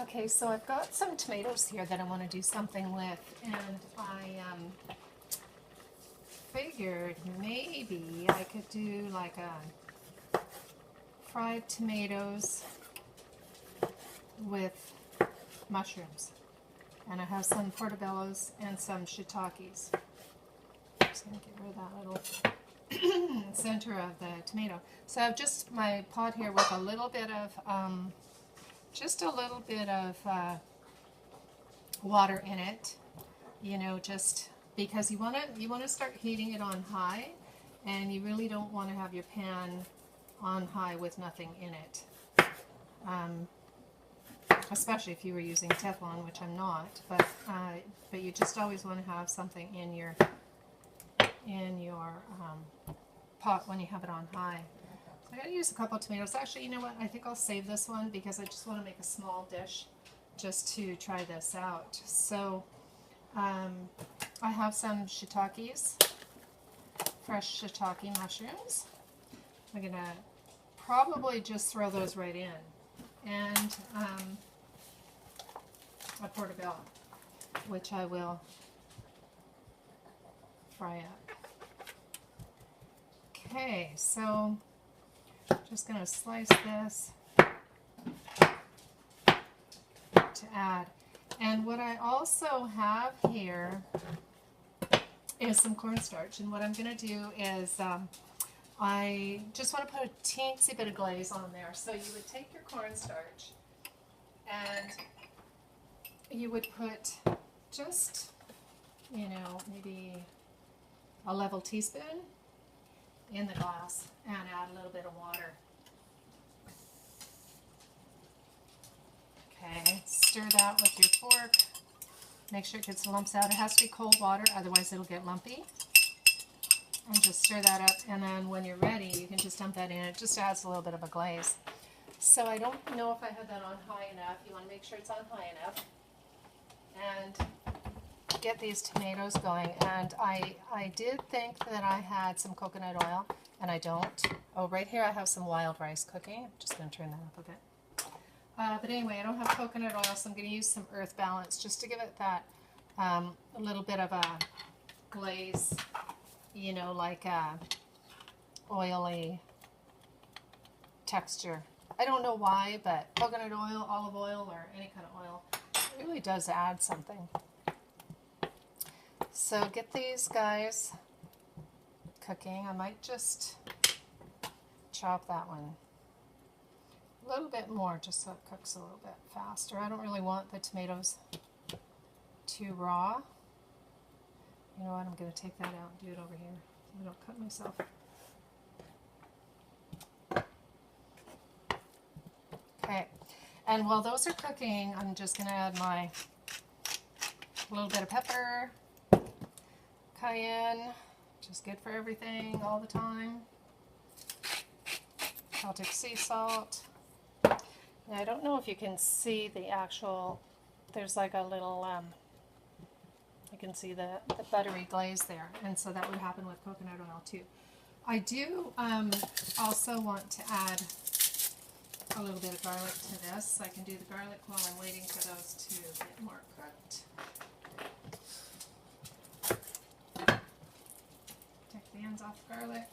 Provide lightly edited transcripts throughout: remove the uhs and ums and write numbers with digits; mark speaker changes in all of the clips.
Speaker 1: Okay, so I've got some tomatoes here that I want to do something with, and I figured maybe I could do like a fried tomatoes with mushrooms. And I have some portobellos and some shiitakes. Just going to get rid of that little center of the tomato. So I have just my pot here with a little bit of water in it, just because you want to start heating it on high, and you really don't want to have your pan on high with nothing in it, especially if you were using Teflon, which I'm not, but you just always want to have something in your pot when you have it on high. So I'm going to use a couple of tomatoes. Actually, you know what? I think I'll save this one because I just want to make a small dish just to try this out. So I have some shiitakes, fresh shiitake mushrooms. I'm going to probably just throw those right in. And a portobello, which I will fry up. Okay, so just going to slice this to add. And what I also have here is some cornstarch. And what I'm going to do is I just want to put a teensy bit of glaze on there. So you would take your cornstarch and you would put just, maybe a level teaspoon in the glass and add a little bit of water. Okay, stir that with your fork. Make sure it gets the lumps out. It has to be cold water, otherwise it'll get lumpy. And just stir that up, and then when you're ready, you can just dump that in. It just adds a little bit of a glaze. So I don't know if I had that on high enough. You want to make sure it's on high enough. And get these tomatoes going. And I did think that I had some coconut oil, and I don't. Oh, right here I have some wild rice cooking. I'm just going to turn that up a bit. But anyway, I don't have coconut oil, so I'm going to use some Earth Balance just to give it that a little bit of a glaze, like a oily texture. I don't know why, but coconut oil, olive oil, or any kind of oil, it really does add something. So get these guys cooking. I might just chop that one a little bit more just so it cooks a little bit faster. I don't really want the tomatoes too raw. You know what, I'm going to take that out and do it over here so I don't cut myself. Okay, and while those are cooking, I'm just going to add my little bit of pepper, cayenne, which is good for everything all the time, Celtic sea salt. Now, I don't know if you can see the actual, there's like a little, you can see the buttery glaze there, and so that would happen with coconut oil too. I do also want to add a little bit of garlic to this. I can do the garlic while I'm waiting for those to get more cooked. Take the ends off the garlic.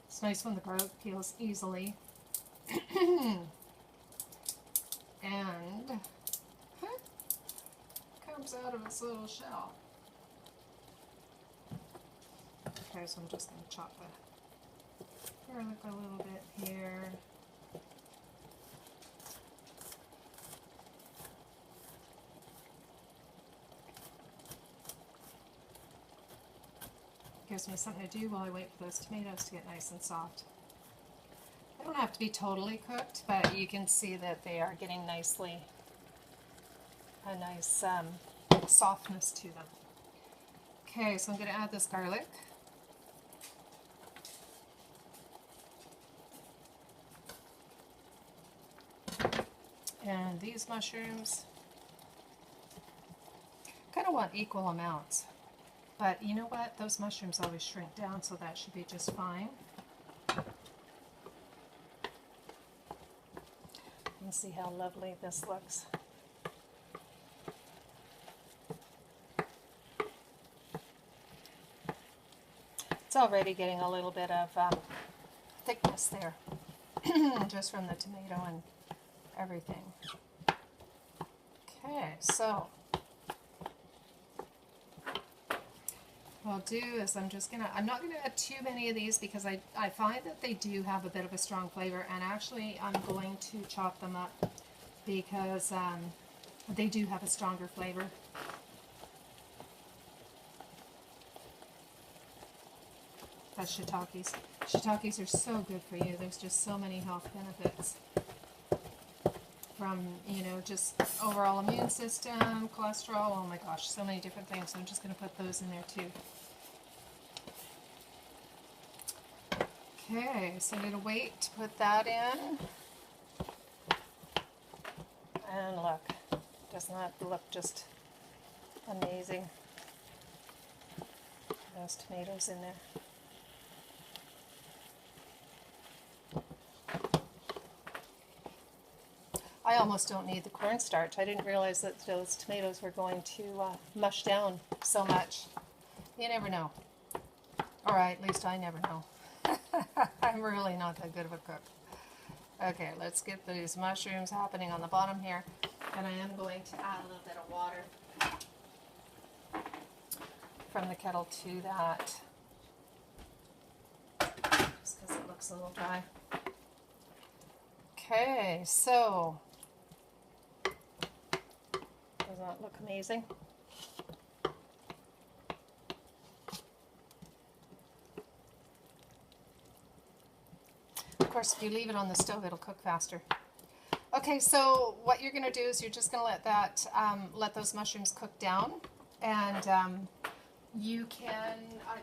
Speaker 1: It's nice when the garlic peels easily. And comes out of its little shell. Okay, so I'm just going to chop the garlic a little bit here. Gives me something to do while I wait for those tomatoes to get nice and soft. They don't have to be totally cooked, but you can see that they are getting a nice softness to them. Okay, so I'm going to add this garlic. And these mushrooms. kind of want equal amounts. But you know what? Those mushrooms always shrink down, so that should be just fine. You can see how lovely this looks. It's already getting a little bit of thickness there, just from the tomato and everything. Okay, so what I'll do is I'm not gonna add too many of these because I find that they do have a bit of a strong flavor, and actually I'm going to chop them up because they do have a stronger flavor. That's shiitakes. Shiitakes are so good for you. There's just so many health benefits. From, you know, just overall immune system, cholesterol, oh my gosh, so many different things. So I'm just going to put those in there too. Okay, so I'm going to wait to put that in. And look, doesn't that look just amazing? Those tomatoes in there. I almost don't need the cornstarch. I didn't realize that those tomatoes were going to mush down so much. You never know. Or at least I never know. I'm really not that good of a cook. Okay, let's get these mushrooms happening on the bottom here. And I am going to add a little bit of water from the kettle to that. Just because it looks a little dry. Okay, so does that look amazing? Of course, if you leave it on the stove, it'll cook faster. Okay, so what you're going to do is you're just going to let that, let those mushrooms cook down, and you can, I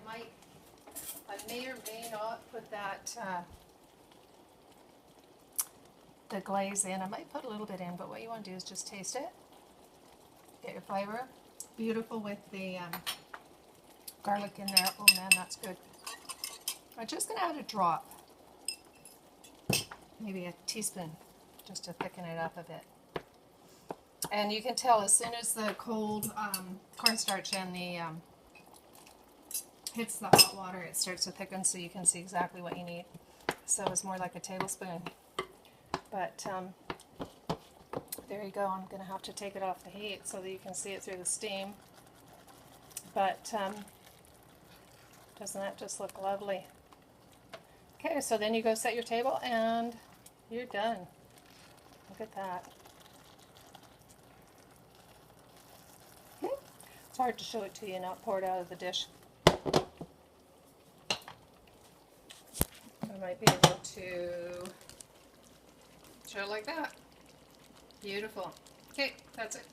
Speaker 1: may or may not put that, the glaze in. I might put a little bit in, but what you want to do is just taste it. Get your flavor. Beautiful with the garlic in there. Oh man, that's good. I'm just going to add a drop. Maybe a teaspoon, just to thicken it up a bit. And you can tell as soon as the cold cornstarch and the hits the hot water, it starts to thicken, so you can see exactly what you need. So it's more like a tablespoon. But there you go. I'm going to have to take it off the heat so that you can see it through the steam. But doesn't that just look lovely? Okay, so then you go set your table and you're done. Look at that. It's hard to show it to you, not pour it out of the dish. I might be able to show it like that. Beautiful. Okay, that's it.